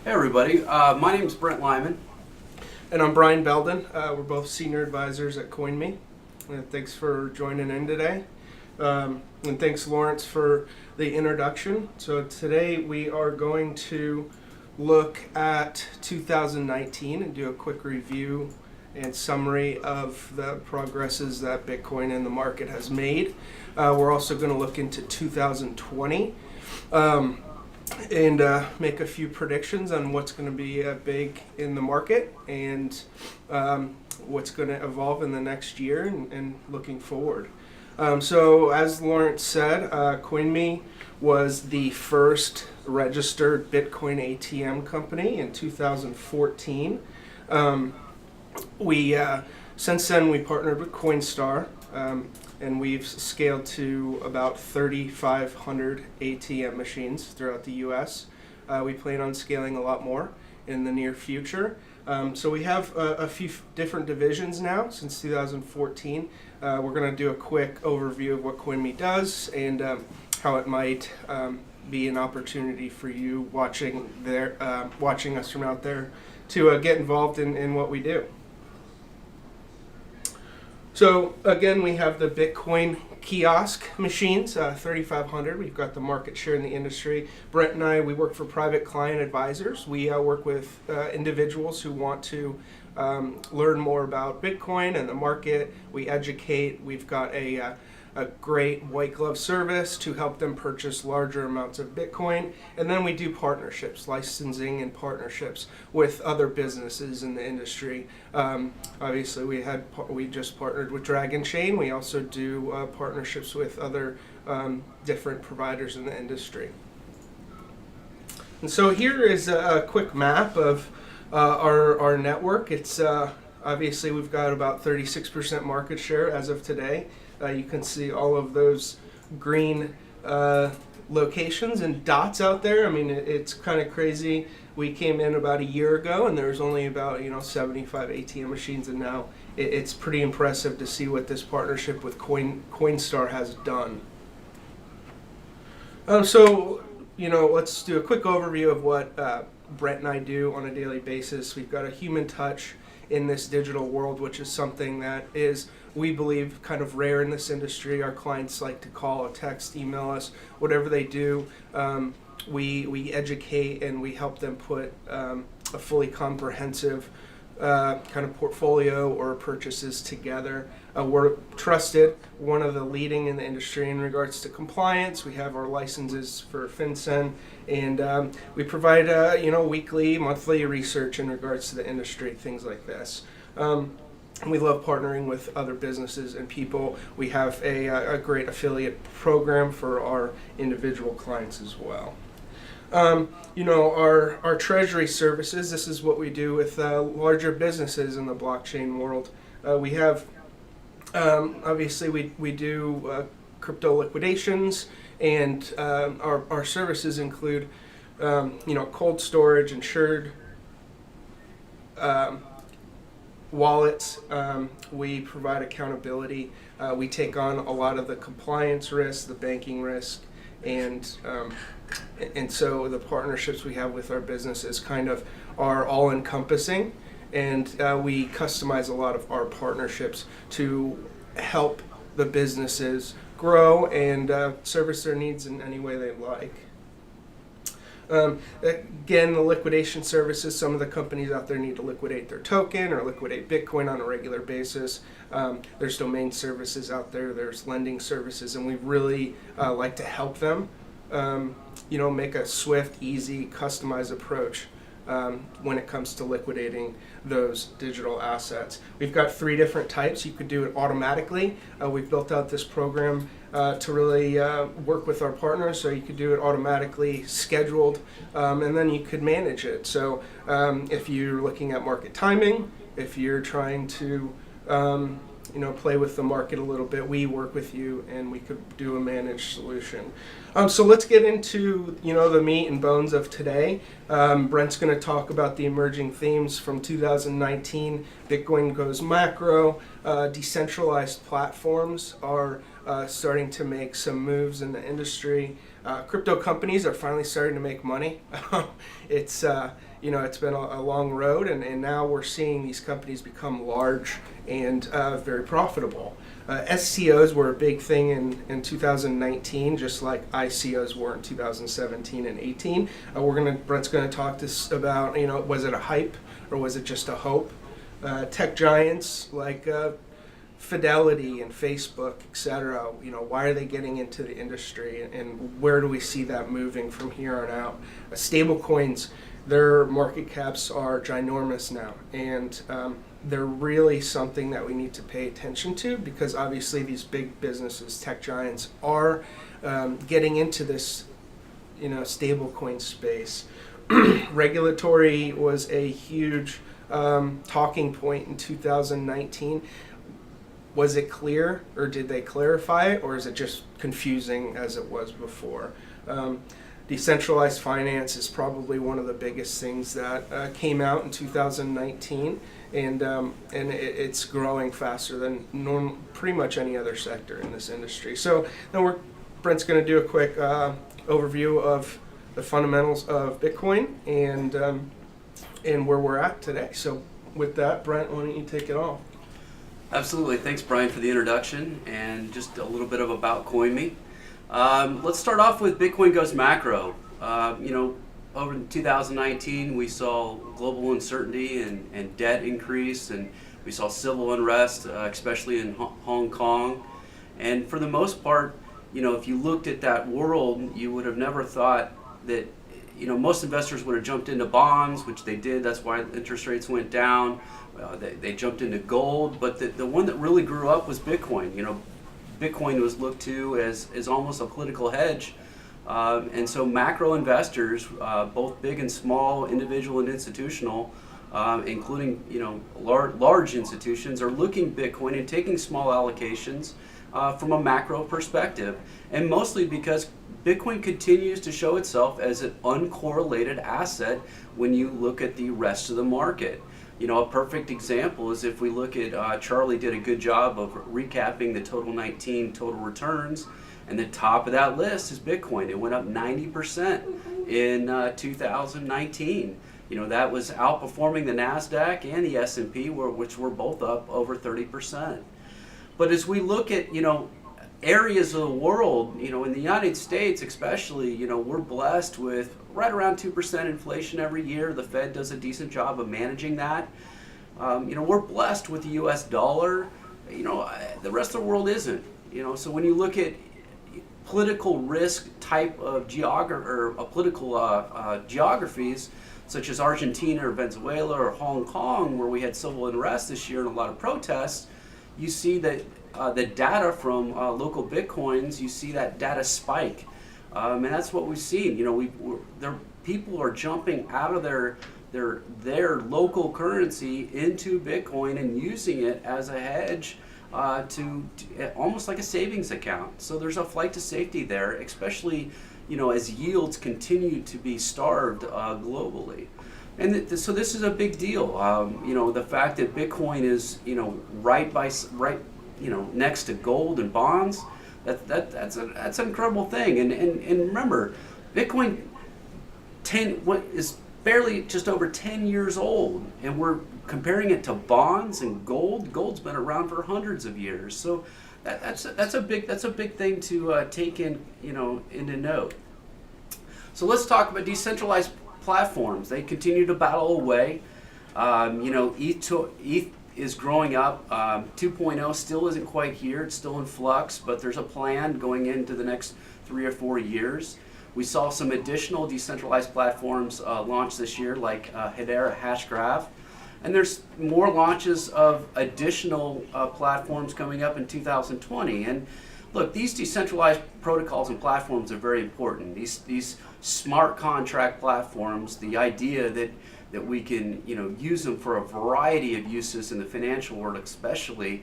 Hey everybody, my name is Brent Lyman. And I'm Brian Belden. We're both senior advisors at Coinme. Thanks for joining in today. And thanks, Lawrence, for the introduction. So today we are going to look at 2019 and do a quick review and summary of the progresses that Bitcoin and the market has made. We're also going to look into 2020. And make a few predictions on what's going to be big in the market and what's going to evolve in the next year and looking forward. So as Lawrence said, Coinme was the first registered Bitcoin ATM company in 2014. Since then we partnered with Coinstar. And we've scaled to about 3,500 ATM machines throughout the U.S. We plan on scaling a lot more in the near future. So we have a few different divisions now since 2014. We're going to do a quick overview of what Coinme does and how it might be an opportunity for you watching us from out there to get involved in what we do. So again, we have the Bitcoin kiosk machines, 3,500. We've got the market share in the industry. Brent and I, we work for private client advisors. We work with individuals who want to learn more about Bitcoin and the market. We educate. We've got a great white glove service to help them purchase larger amounts of Bitcoin. And then we do partnerships, licensing and partnerships with other businesses in the industry. Obviously, we just partnered with Dragonchain. We also do partnerships with other different providers in the industry. And so here is a quick map of our network. It's obviously we've got about 36% market share as of today. You can see all of those green locations and dots out there. I mean, it's kind of crazy. We came in about a year ago, and there was only about 75 ATM machines, and now it's pretty impressive to see what this partnership with Coinstar has done. So let's do a quick overview of what Brent and I do on a daily basis. We've got a human touch in this digital world, which is something that is, we believe, kind of rare in this industry. Our clients like to call or text, email us, whatever they do. We educate and we help them put a fully comprehensive kind of portfolio or purchases together. We're trusted, one of the leading in the industry in regards to compliance. We have our licenses for FinCEN, and we provide weekly, monthly research in regards to the industry, things like this. We love partnering with other businesses and people. We have a great affiliate program for our individual clients as well. Our treasury services, this is what we do with larger businesses in the blockchain world. We have, obviously, we do crypto liquidations, and our services include, cold storage, insured wallets. We provide accountability. We take on a lot of the compliance risk, the banking risk, and so the partnerships we have with our businesses kind of are all-encompassing, and we customize a lot of our partnerships to help the businesses grow and service their needs in any way they like. Again, the liquidation services, some of the companies out there need to liquidate their token or liquidate Bitcoin on a regular basis. There's domain services out there, there's lending services, and we really like to help them make a swift, easy, customized approach when it comes to liquidating those digital assets. We've got 3 different types. You could do it automatically. We've built out this program to really work with our partners, so you could do it automatically, scheduled, and then you could manage it. So if you're looking at market timing, if you're trying to play with the market a little bit, we work with you and we could do a managed solution. So let's get into the meat and bones of today. Brent's going to talk about the emerging themes from 2019. Bitcoin goes macro. Decentralized platforms are starting to make some moves in the industry. Crypto companies are finally starting to make money. It's it's been a long road, and now we're seeing these companies become large and very profitable. SCOs were a big thing in 2019, just like ICOs were in 2017 and 18. Brent's gonna talk to us about, was it a hype or was it just a hope? Tech giants like Fidelity and Facebook, etc. Why are they getting into the industry, and where do we see that moving from here on out? Stable coins, their market caps are ginormous now, and they're really something that we need to pay attention to, because obviously these big businesses, tech giants, are getting into this stable coin space. Regulatory was a huge talking point in 2019. Was it clear, or did they clarify it, or is it just confusing as it was before? Decentralized finance is probably one of the biggest things that came out in 2019, and it's growing faster than pretty much any other sector in this industry. So now Brent's going to do a quick overview of the fundamentals of Bitcoin and where we're at today. So with that, Brent, why don't you take it off? Absolutely. Thanks, Brian, for the introduction and just a little bit about Coinme. Let's start off with Bitcoin goes macro. Over in 2019, we saw global uncertainty and debt increase, and we saw civil unrest, especially in Hong Kong. And for the most part, if you looked at that world, you would have never thought that, most investors would have jumped into bonds, which they did. That's why interest rates went down. They jumped into gold, but the one that really grew up was Bitcoin. Bitcoin was looked to as almost a political hedge. And so macro investors, both big and small, individual and institutional, including large institutions, are looking Bitcoin and taking small allocations from a macro perspective, and mostly because Bitcoin continues to show itself as an uncorrelated asset when you look at the rest of the market. A perfect example is if we look at, Charlie did a good job of recapping the total 19 total returns, and the top of that list is Bitcoin. It went up 90% in 2019. That was outperforming the NASDAQ and the S&P, which were both up over 30%. But as we look at, areas of the world, in the United States especially, we're blessed with right around 2% inflation every year. The Fed does a decent job of managing that. We're blessed with the US dollar. The rest of the world isn't. So when you look at political risk type of political geographies, such as Argentina or Venezuela or Hong Kong, where we had civil unrest this year and a lot of protests, you see that the data from local Bitcoins, you see that data spike. And that's what we've seen. People are jumping out of their local currency into Bitcoin and using it as a hedge to almost like a savings account. So there's a flight to safety there, especially as yields continue to be starved globally. And so this is a big deal. The fact that Bitcoin is right next to gold and bonds, that's an incredible thing. And remember, Bitcoin is barely just over 10 years old, and we're comparing it to bonds and gold. Gold's been around for hundreds of years, so that's a big thing to take into note. So let's talk about decentralized platforms. They continue to battle away. ETH is growing up. 2.0 still isn't quite here. It's still in flux, but there's a plan going into the next 3 or 4 years. We saw some additional decentralized platforms launch this year, like Hedera Hashgraph. And there's more launches of additional platforms coming up in 2020. And look, these decentralized protocols and platforms are very important. These smart contract platforms, the idea that we can use them for a variety of uses in the financial world, especially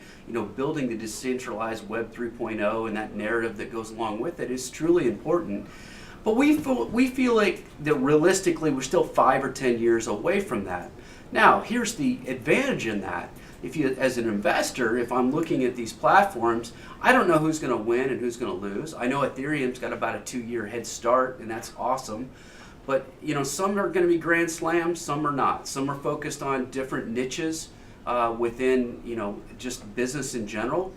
building the decentralized Web 3.0 and that narrative that goes along with it is truly important. But we feel like that realistically we're still 5 or 10 years away from that. Now, here's the advantage in that. If you, as an investor, if I'm looking at these platforms, I don't know who's going to win and who's going to lose. I know Ethereum's got about a 2-year head start, and that's awesome. But some are going to be grand slams, some are not. Some are focused on different niches within just business in general.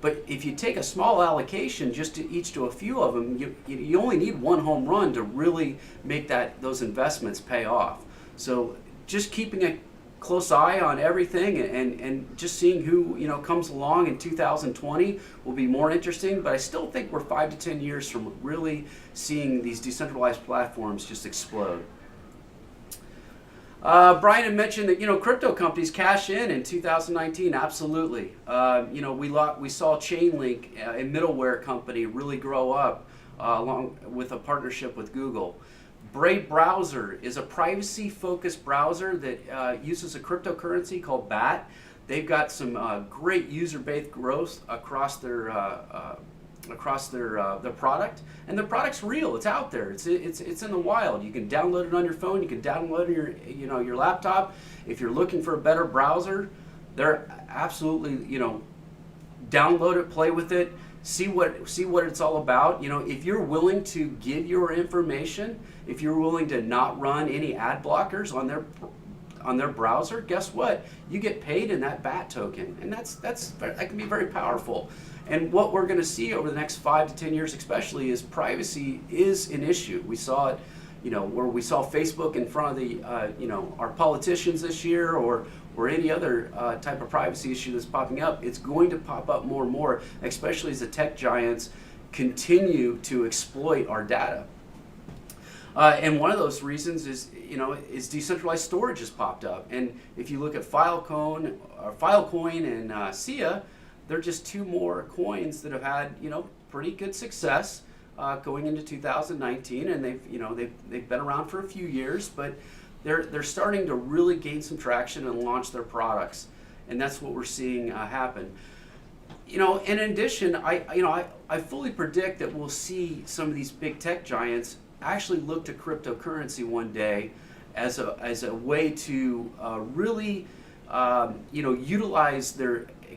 But if you take a small allocation just to each to a few of them, you only need one home run to really make those investments pay off. So just keeping a close eye on everything and just seeing who comes along in 2020 will be more interesting. But I still think we're 5 to 10 years from really seeing these decentralized platforms just explode. Brian had mentioned that crypto companies cash in 2019. Absolutely. We saw Chainlink, a middleware company, really grow up along with a partnership with Google. Brave Browser is a privacy-focused browser that uses a cryptocurrency called BAT. They've got some great user-based growth across their product, and the product's real. It's out there. It's in the wild. You can download it on your phone. You can download it on your laptop. If you're looking for a better browser, they're absolutely download it, play with it, see what it's all about. If you're willing to give your information, if you're willing to not run any ad blockers on their browser, guess what? You get paid in that BAT token, and that can be very powerful. And what we're going to see over the next 5 to 10 years, especially, is privacy is an issue. We saw it, where we saw Facebook in front of our politicians this year, or any other type of privacy issue that's popping up. It's going to pop up more and more, especially as the tech giants continue to exploit our data. And one of those reasons is decentralized storage has popped up. And if you look at Filecoin and SIA, they're just two more coins that have had pretty good success going into 2019, and they've been around for a few years, but they're starting to really gain some traction and launch their products, and that's what we're seeing happen. And in addition, I fully predict that we'll see some of these big tech giants actually look to cryptocurrency one day as a way to really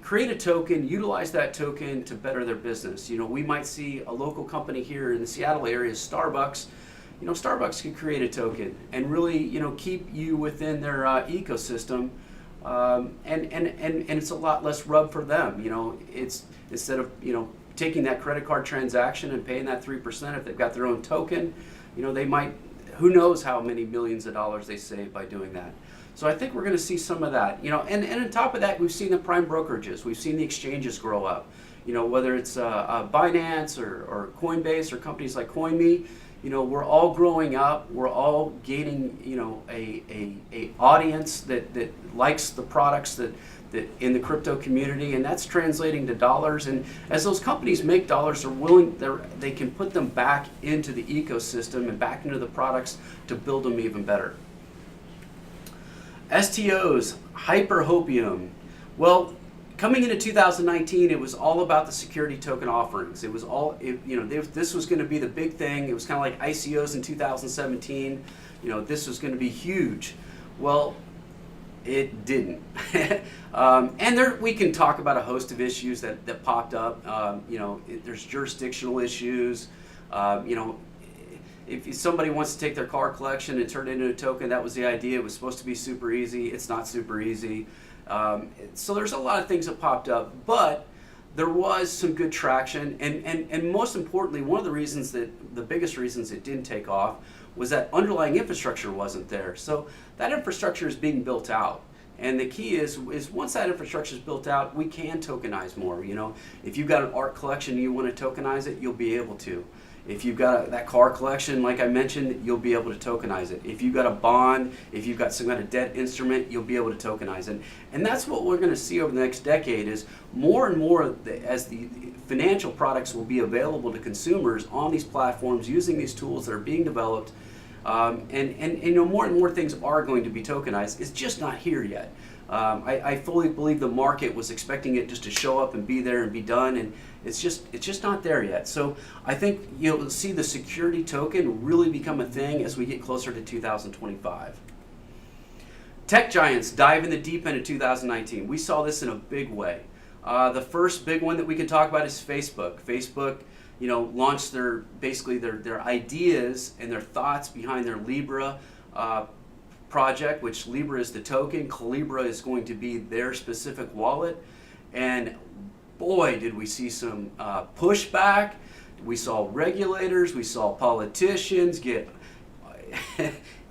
create a token, utilize that token to better their business. We might see a local company here in the Seattle area, Starbucks. Starbucks could create a token and really keep you within their ecosystem, and it's a lot less rub for them. It's instead of taking that credit card transaction and paying that 3%, if they've got their own token, they might, who knows how many millions of dollars they save by doing that. So I think we're going to see some of that, and on top of that, we've seen the prime brokerages, we've seen the exchanges grow up, whether it's Binance or Coinbase or companies like Coinme, we're all growing up, we're all gaining, a audience that likes the products that in the crypto community, and that's translating to dollars. And as those companies make dollars, they can put them back into the ecosystem and back into the products to build them even better. STOs, hyperhopium. Well, coming into 2019, it was all about the security token offerings. It was all, this was going to be the big thing. It was kind of like ICOs in 2017. This was going to be huge. Well, it didn't. And we can talk about a host of issues that popped up. There's jurisdictional issues. If somebody wants to take their car collection and turn it into a token, that was the idea. It was supposed to be super easy. It's not super easy. So there's a lot of things that popped up, but there was some good traction. And most importantly, one of the biggest reasons it didn't take off was that underlying infrastructure wasn't there. So that infrastructure is being built out. And the key is once that infrastructure is built out, we can tokenize more. If you've got an art collection and you want to tokenize it, you'll be able to. If you've got that car collection, like I mentioned, you'll be able to tokenize it. If you've got a bond, if you've got some kind of debt instrument, you'll be able to tokenize it. And that's what we're going to see over the next decade is more and more as the financial products will be available to consumers on these platforms using these tools that are being developed. And more and more things are going to be tokenized. It's just not here yet. I fully believe the market was expecting it just to show up and be there and be done, and it's just not there yet. So I think you'll see the security token really become a thing as we get closer to 2025. Tech giants dive in the deep end of 2019. We saw this in a big way. The first big one that we can talk about is Facebook. Facebook, launched their ideas and their thoughts behind their Libra project, which Libra is the token. Calibra is going to be their specific wallet. And boy, did we see some pushback. We saw regulators, we saw politicians get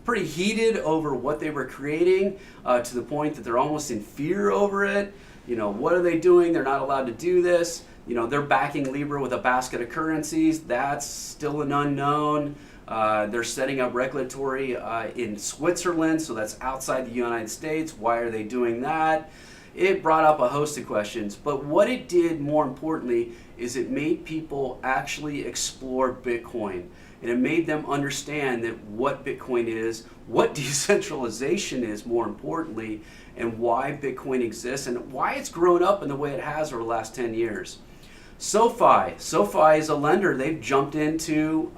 pretty heated over what they were creating, to the point that they're almost in fear over it. What are they doing? They're not allowed to do this. They're backing Libra with a basket of currencies. That's still an unknown. They're setting up regulatory in Switzerland, so that's outside the United States. Why are they doing that? It brought up a host of questions, but what it did more importantly is it made people actually explore Bitcoin, and it made them understand that what Bitcoin is, what decentralization is more importantly, and why Bitcoin exists and why it's grown up in the way it has over the last 10 years. SoFi is a lender. They've jumped into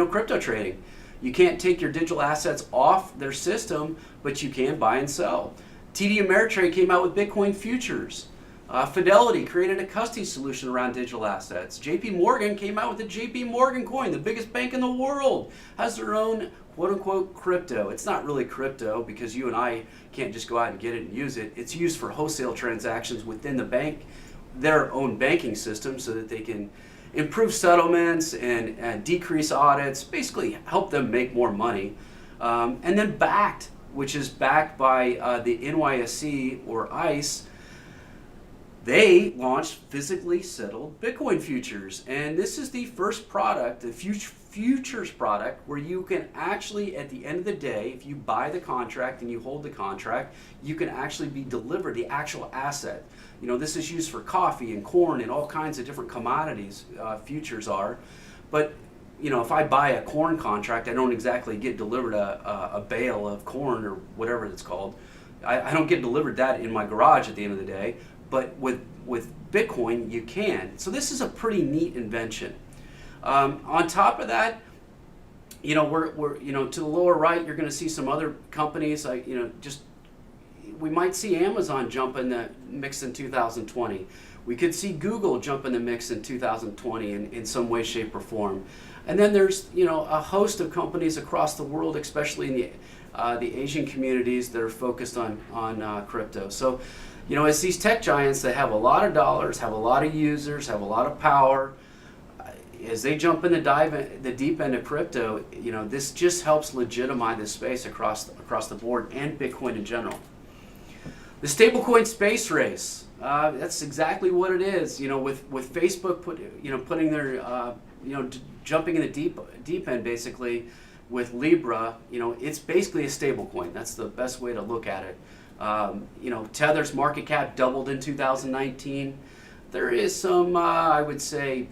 crypto trading. You can't take your digital assets off their system, but you can buy and sell. TD Ameritrade came out with Bitcoin futures. Fidelity created a custody solution around digital assets. JP Morgan came out with the JP Morgan coin, the biggest bank in the world, has their own quote-unquote crypto. It's not really crypto because you and I can't just go out and get it and use it. It's used for wholesale transactions within the bank, their own banking system, so that they can improve settlements and decrease audits, basically help them make more money. And then Backed, which is backed by the NYSE or ICE. They launched physically settled Bitcoin futures. And this is the first product, the futures product, where you can actually, at the end of the day, if you buy the contract and you hold the contract, you can actually be delivered the actual asset. This is used for coffee and corn and all kinds of different commodities, futures are. But if I buy a corn contract, I don't exactly get delivered a bale of corn or whatever it's called. I don't get delivered that in my garage at the end of the day. But with Bitcoin, you can. So this is a pretty neat invention. On top of that, we're to the lower right, you're going to see some other companies. We might see Amazon jump in the mix in 2020. We could see Google jump in the mix in 2020 in some way, shape, or form. And then there's a host of companies across the world, especially in the Asian communities, that are focused on crypto. So, as these tech giants that have a lot of dollars, have a lot of users, have a lot of power, as they jump in the deep end of crypto, this just helps legitimize this space across the board and Bitcoin in general. The stablecoin space race. That's exactly what it is. With Facebook putting their jumping in the deep end basically with Libra. It's basically a stablecoin. That's the best way to look at it. Tether's market cap doubled in 2019. There is some, I would say,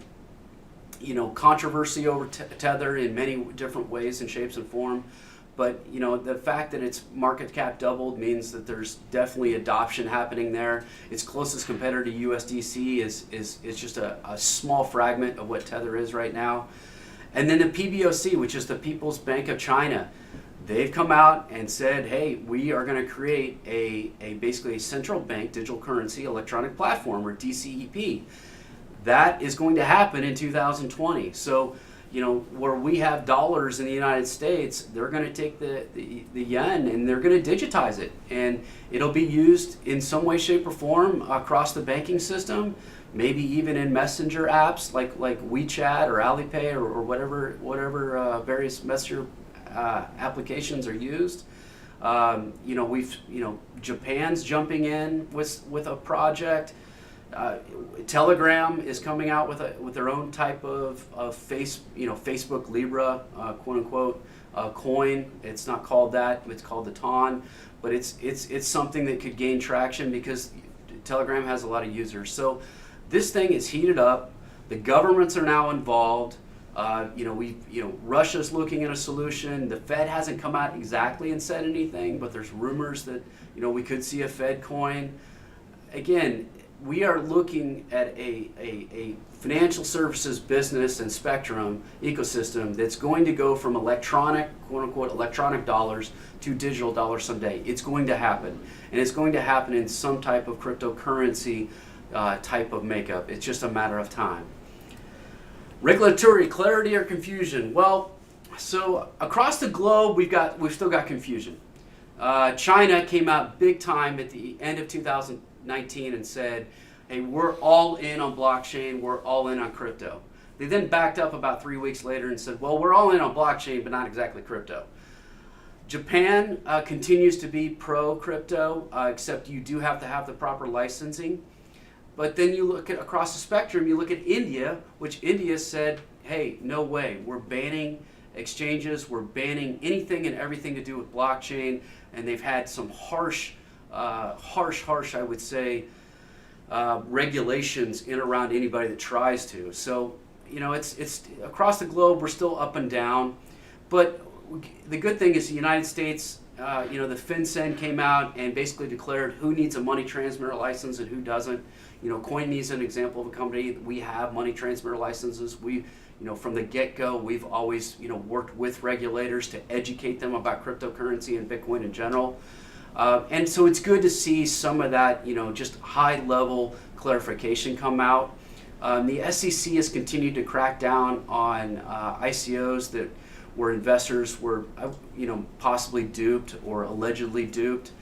controversy over Tether in many different ways and shapes and form. But the fact that its market cap doubled means that there's definitely adoption happening there. Its closest competitor to USDC is just a small fragment of what Tether is right now. And then the PBOC, which is the People's Bank of China, they've come out and said, hey, we are going to create basically a central bank digital currency electronic platform, or DCEP. That is going to happen in 2020. So, where we have dollars in the United States, they're going to take the yen and they're going to digitize it. And it'll be used in some way, shape, or form across the banking system, maybe even in messenger apps like WeChat or Alipay or whatever various messenger applications are used. Japan's jumping in with a project. Telegram is coming out with their own type of Facebook Libra quote unquote coin. It's not called that. It's called the TON, but it's something that could gain traction because Telegram has a lot of users. So this thing is heated up. The governments are now involved. Russia's looking at a solution. The Fed hasn't come out exactly and said anything, but there's rumors that we could see a Fed coin. Again, we are looking at a financial services business and spectrum ecosystem that's going to go from electronic, quote unquote, electronic dollars to digital dollars someday. It's going to happen, and it's going to happen in some type of cryptocurrency type of makeup. It's just a matter of time. Regulatory clarity or confusion? Well, so across the globe, we've still got confusion. China came out big time at the end of 2019 and said, hey, we're all in on blockchain, we're all in on crypto. They then backed up about 3 weeks later and said, well, we're all in on blockchain, but not exactly crypto. Japan continues to be pro-crypto, except you do have to have the proper licensing. But then you look at across the spectrum, you look at India, which India said, hey, no way, we're banning exchanges, we're banning anything and everything to do with blockchain, and they've had some harsh, I would say, regulations in around anybody that tries to. So, you know, it's across the globe, we're still up and down, but the good thing is the United States, you know, the FinCEN came out and basically declared who needs a money transmitter license and who doesn't. You know, Coinme is an example of a company. We have money transmitter licenses. We, you know, from the get-go, we've always, you know, worked with regulators to educate them about cryptocurrency and Bitcoin in general. And so it's good to see some of that, you know, just high-level clarification come out. The SEC has continued to crack down on ICOs that where investors were, you know, possibly duped or allegedly duped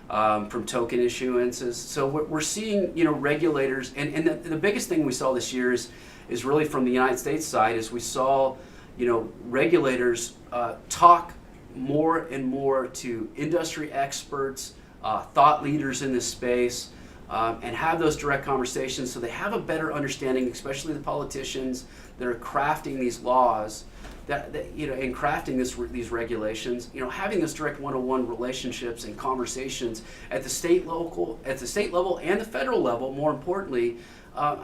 from token issuances. So we're seeing, you know, regulators, and the biggest thing we saw this year is really from the United States side, is we saw, you know, regulators talk more and more to industry experts, thought leaders in this space, and have those direct conversations so they have a better understanding, especially the politicians that are crafting these laws, that you know, in crafting these regulations, you know, having this direct one-on-one relationships and conversations at the state level and the federal level. More importantly,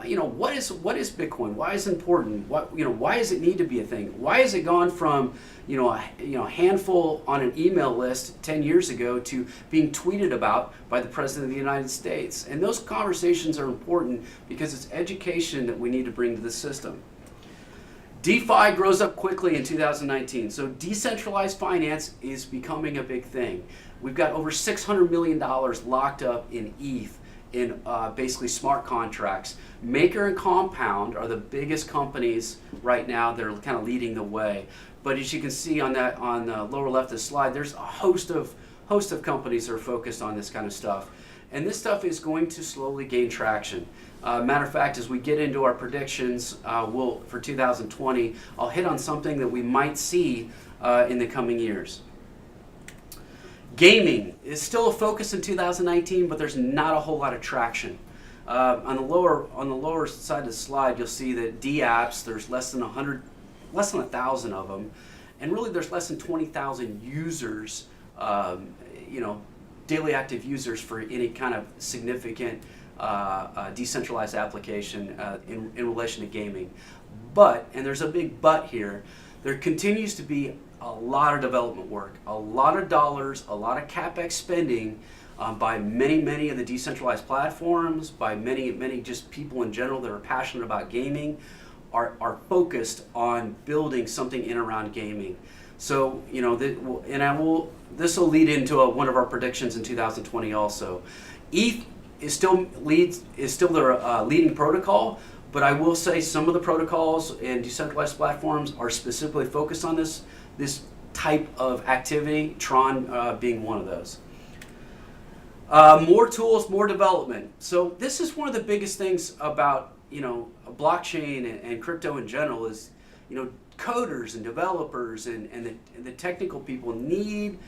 you know, what is Bitcoin? Why is it important? Why does it need to be a thing? Why has it gone from a handful on an email list 10 years ago to being tweeted about by the President of the United States? And those conversations are important because it's education that we need to bring to the system. DeFi grows up quickly in 2019, so decentralized finance is becoming a big thing. We've got over $600 million locked up in ETH in basically smart contracts. Maker and Compound are the biggest companies right now that are kind of leading the way. But as you can see on the lower left of the slide, there's a host of companies that are focused on this kind of stuff. And this stuff is going to slowly gain traction. Matter of fact, as we get into our predictions for 2020, I'll hit on something that we might see in the coming years. Gaming is still a focus in 2019, but there's not a whole lot of traction. On the lower side of the slide, you'll see that D-apps, there's less than 1,000 of them, and really there's less than 20,000 users, daily active users for any kind of significant decentralized application in relation to gaming. But, and there's a big but here, there continues to be a lot of development work, a lot of dollars, a lot of CapEx spending by many of the decentralized platforms, by many just people in general that are passionate about gaming, are focused on building something in around gaming. So, you know, this will lead into one of our predictions in 2020 also. ETH is still the leading protocol, but I will say some of the protocols and decentralized platforms are specifically focused on this type of activity, Tron being one of those. More tools, more development. So this is one of the biggest things about, you know, blockchain and crypto in general is, you know, coders and developers and the technical people need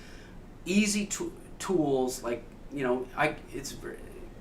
easy tools like, you know,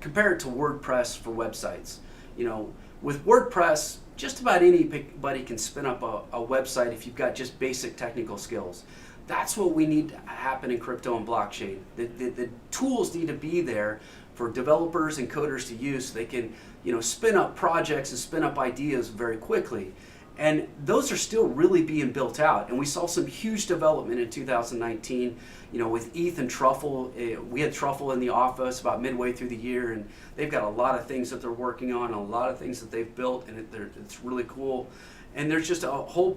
compare it to WordPress for websites. You know, with WordPress, just about anybody can spin up a website if you've got just basic technical skills. That's what we need to happen in crypto and blockchain. The tools need to be there for developers and coders to use so they can, you know, spin up projects and spin up ideas very quickly. And those are still really being built out. And we saw some huge development in 2019, you know, with ETH and Truffle. We had Truffle in the office about midway through the year, and they've got a lot of things that they're working on, a lot of things that they've built, and it's really cool. And there's just a whole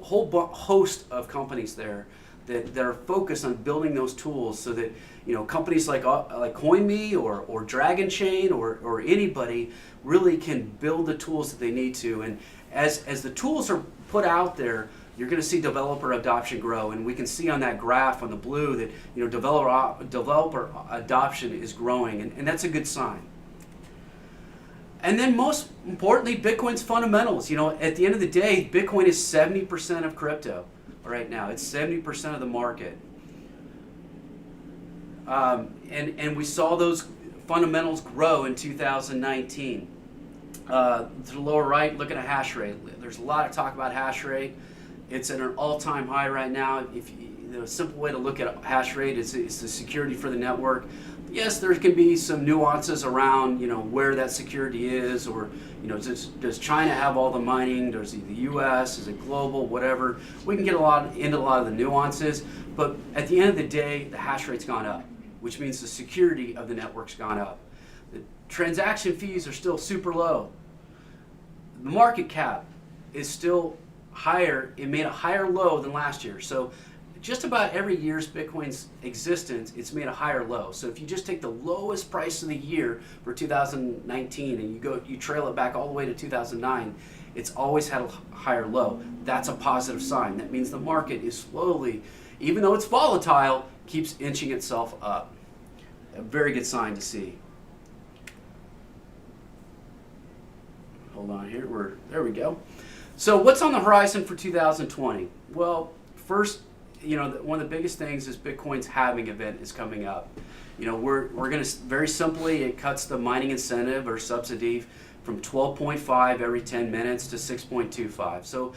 host of companies there that are focused on building those tools so that, you know, companies like Coinme or Dragonchain or anybody really can build the tools that they need to. And as the tools are put out there, you're going to see developer adoption grow, and we can see on that graph on the blue that developer adoption is growing, and that's a good sign. And then most importantly, Bitcoin's fundamentals. At the end of the day, Bitcoin is 70% of crypto right now. It's 70% of the market. And we saw those fundamentals grow in 2019. To the lower right, look at a hash rate. There's a lot of talk about hash rate. It's at an all-time high right now. The simple way to look at a hash rate is the security for the network. Yes, there can be some nuances around, where that security is, or, does China have all the mining? Does the U.S.? Is it global? Whatever. We can get into a lot of the nuances, but at the end of the day, the hash rate's gone up, which means the security of the network's gone up. The transaction fees are still super low. The market cap is still higher. It made a higher low than last year. So just about every year's Bitcoin's existence, it's made a higher low. So if you just take the lowest price of the year for 2019 and you trail it back all the way to 2009, it's always had a higher low. That's a positive sign. That means the market is slowly, even though it's volatile, keeps inching itself up. A very good sign to see. Hold on here, there we go. So what's on the horizon for 2020? Well, first, one of the biggest things is Bitcoin's halving event is coming up. We're going to, very simply, it cuts the mining incentive or subsidy from 12.5 every 10 minutes to 6.25. So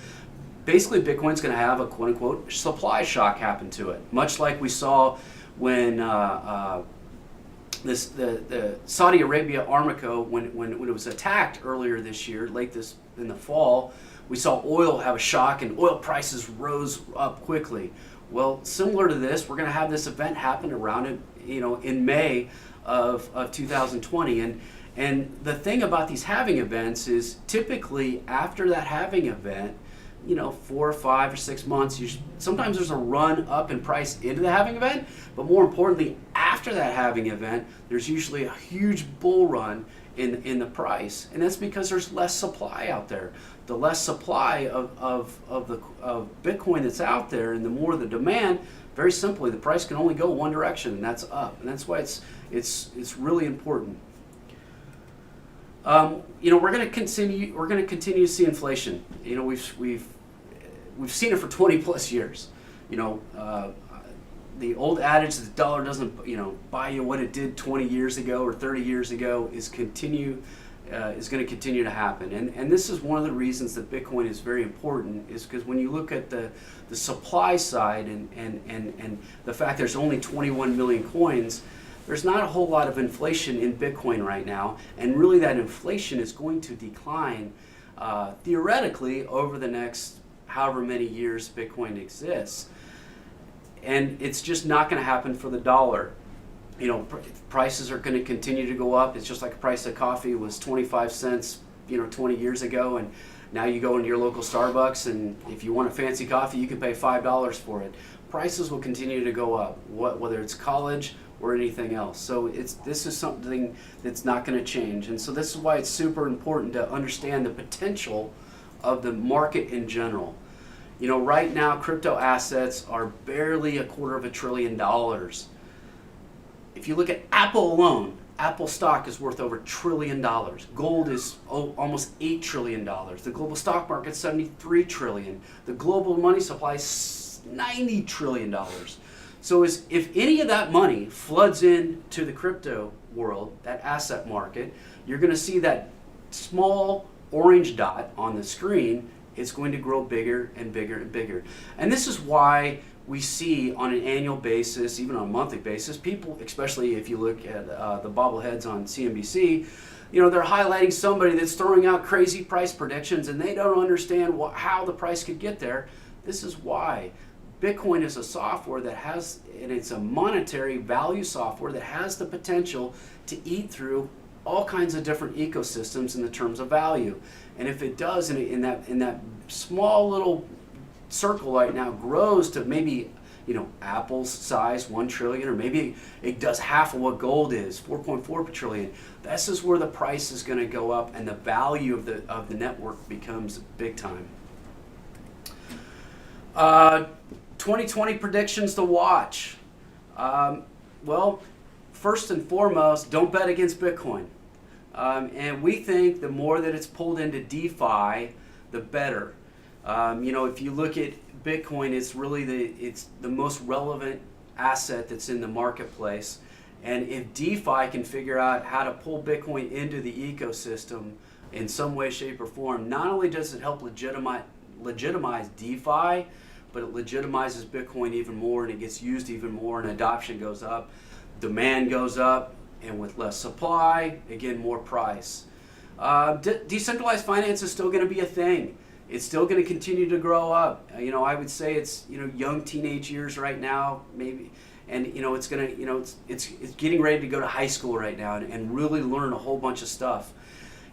basically, Bitcoin's going to have a quote-unquote supply shock happen to it, much like we saw when the Saudi Arabia Aramco, when it was attacked earlier this year, in the fall, we saw oil have a shock and oil prices rose up quickly. Well, similar to this, we're going to have this event happen around in May of 2020. And the thing about these halving events is typically after that halving event, 4 or 5 or 6 months, sometimes there's a run up in price into the halving event, but more importantly, after that halving event, there's usually a huge bull run in the price, and that's because there's less supply out there. The less supply of Bitcoin that's out there, and the more the demand, very simply, the price can only go one direction, and that's up, and that's why it's really important. We're going to continue to see inflation. We've seen it for 20 plus years. The old adage that the dollar doesn't buy you what it did 20 years ago or 30 years ago is going to continue to happen. And this is one of the reasons that Bitcoin is very important, is because when you look at the supply side and the fact there's only 21 million coins, there's not a whole lot of inflation in Bitcoin right now, and really that inflation is going to decline theoretically over the next however many years Bitcoin exists. And it's just not going to happen for the dollar. Prices are going to continue to go up. It's just like the price of coffee was 25 cents, 20 years ago, and now you go into your local Starbucks, and if you want a fancy coffee, you can pay $5 for it. Prices will continue to go up, whether it's college or anything else. So this is something that's not going to change. And so this is why it's super important to understand the potential of the market in general. Right now, crypto assets are barely $250 billion. If you look at Apple alone, Apple stock is worth over $1 trillion. Gold is almost $8 trillion. The global stock market is $73 trillion. The global money supply is $90 trillion. So if any of that money floods into the crypto world, that asset market, you're going to see that small orange dot on the screen. It's going to grow bigger and bigger and bigger. And this is why we see on an annual basis, even on a monthly basis, people, especially if you look at the bobbleheads on CNBC, they're highlighting somebody that's throwing out crazy price predictions, and they don't understand how the price could get there. This is why. Bitcoin is a software that has, and it's a monetary value software that has the potential to eat through all kinds of different ecosystems in the terms of value. And if it does, in that small little circle right now, grows to maybe Apple's size, 1 trillion, or maybe it does half of what gold is, 4.4 trillion. This is where the price is going to go up, and the value of the network becomes big time. Uh, 2020 predictions to watch. Well, first and foremost, don't bet against Bitcoin. And we think the more that it's pulled into DeFi, the better. If you look at Bitcoin, it's really the most relevant asset that's in the marketplace. And if DeFi can figure out how to pull Bitcoin into the ecosystem in some way, shape, or form, not only does it help legitimize DeFi, but it legitimizes Bitcoin even more, and it gets used even more, and adoption goes up, demand goes up, and with less supply, again, more price. Decentralized finance is still going to be a thing. It's still going to continue to grow up. I would say it's young teenage years right now, maybe, and it's going to it's getting ready to go to high school right now and really learn a whole bunch of stuff.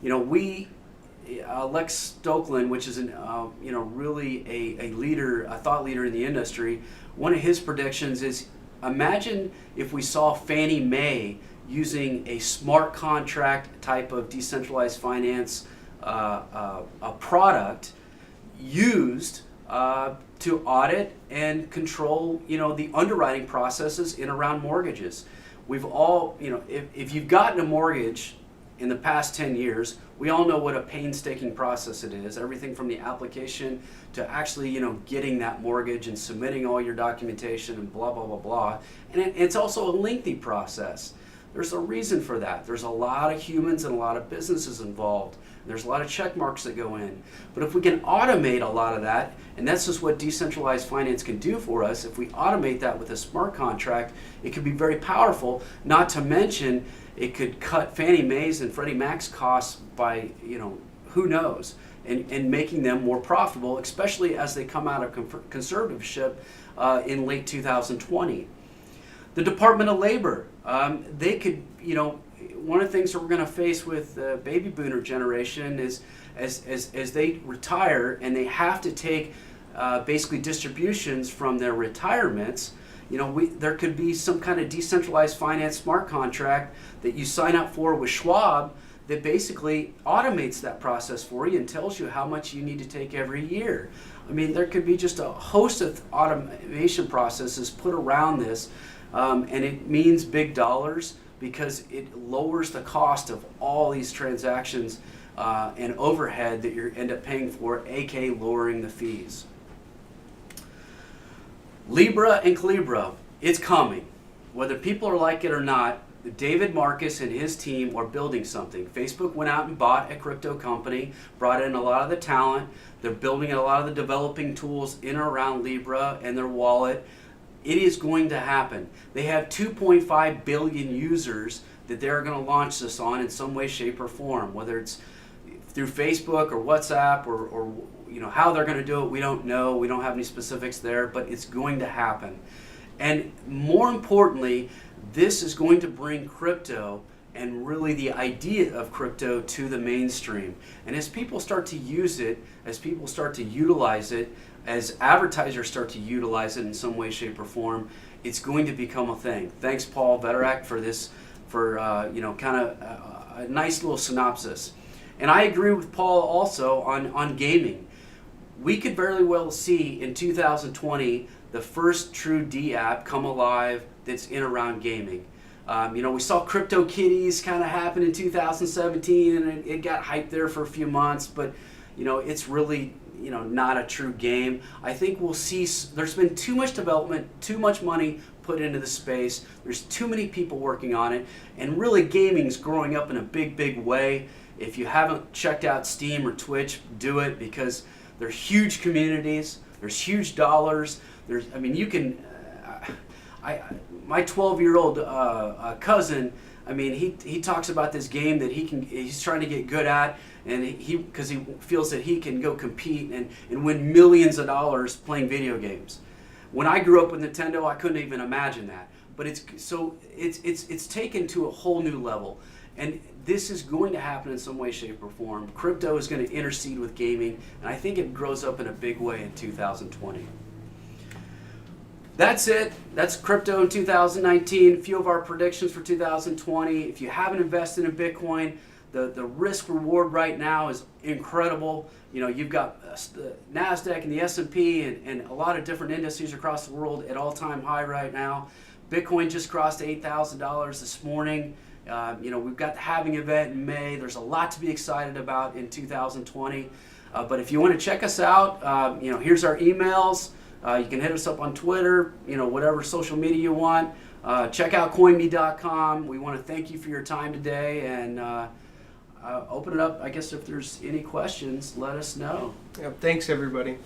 Lex Stokeland, which is really a leader, a thought leader in the industry. One of his predictions is, imagine if we saw Fannie Mae using a smart contract type of decentralized finance a product used to audit and control the underwriting processes in around mortgages. We've all, if you've gotten a mortgage in the past 10 years, we all know what a painstaking process it is. Everything from the application to actually, getting that mortgage and submitting all your documentation and blah, blah, blah, blah. And it's also a lengthy process. There's a reason for that. There's a lot of humans and a lot of businesses involved. There's a lot of check marks that go in. But if we can automate a lot of that, and that's just what decentralized finance can do for us, if we automate that with a smart contract, it could be very powerful, not to mention it could cut Fannie Mae's and Freddie Mac's costs by, who knows, and making them more profitable, especially as they come out of conservatorship in late 2020. The Department of Labor, they could, one of the things that we're going to face with the baby boomer generation is as they retire and they have to take basically distributions from their retirements, there could be some kind of decentralized finance smart contract that you sign up for with Schwab that basically automates that process for you and tells you how much you need to take every year. I mean, there could be just a host of automation processes put around this, and it means big dollars because it lowers the cost of all these transactions and overhead that you end up paying for, aka lowering the fees. Libra and Calibra, it's coming. Whether people are like it or not, David Marcus and his team are building something. Facebook went out and bought a crypto company, brought in a lot of the talent. They're building a lot of the developing tools in and around Libra and their wallet. It is going to happen. They have 2.5 billion users that they're going to launch this on in some way, shape, or form. Whether it's through Facebook or WhatsApp or how they're going to do it, we don't know. We don't have any specifics there, but it's going to happen. And more importantly, this is going to bring crypto and really the idea of crypto to the mainstream. And as people start to use it, as people start to utilize it, as advertisers start to utilize it in some way, shape, or form, it's going to become a thing. Thanks, Paul Veterak, for this, for kind of a nice little synopsis. And I agree with Paul also on gaming. We could very well see in 2020 the first true D app come alive that's in around gaming. We saw CryptoKitties kind of happen in 2017, and it got hyped there for a few months, but it's really not a true game. I think we'll see. There's been too much development, too much money put into the space. There's too many people working on it, and really gaming's growing up in a big, big way. If you haven't checked out Steam or Twitch, do it, because there's huge communities. There's huge dollars. You can. My 12-year-old cousin, he talks about this game that he's trying to get good at, and because he feels that he can go compete and win millions of dollars playing video games. When I grew up with Nintendo, I couldn't even imagine that. But it's taken to a whole new level, and this is going to happen in some way, shape, or form. Crypto is going to intercede with gaming, and I think it grows up in a big way in 2020. That's it. That's crypto in 2019. A few of our predictions for 2020. If you haven't invested in Bitcoin, The risk reward right now is incredible. You've got the NASDAQ and the S&P and a lot of different indices across the world at all-time high right now. Bitcoin just crossed $8,000 this morning. We've got the halving event in May. There's a lot to be excited about in 2020. But if you want to check us out, here's our emails. You can hit us up on Twitter, whatever social media you want. Check out coinme.com. We want to thank you for your time today, and open it up. I guess if there's any questions, let us know. Yeah, thanks, everybody.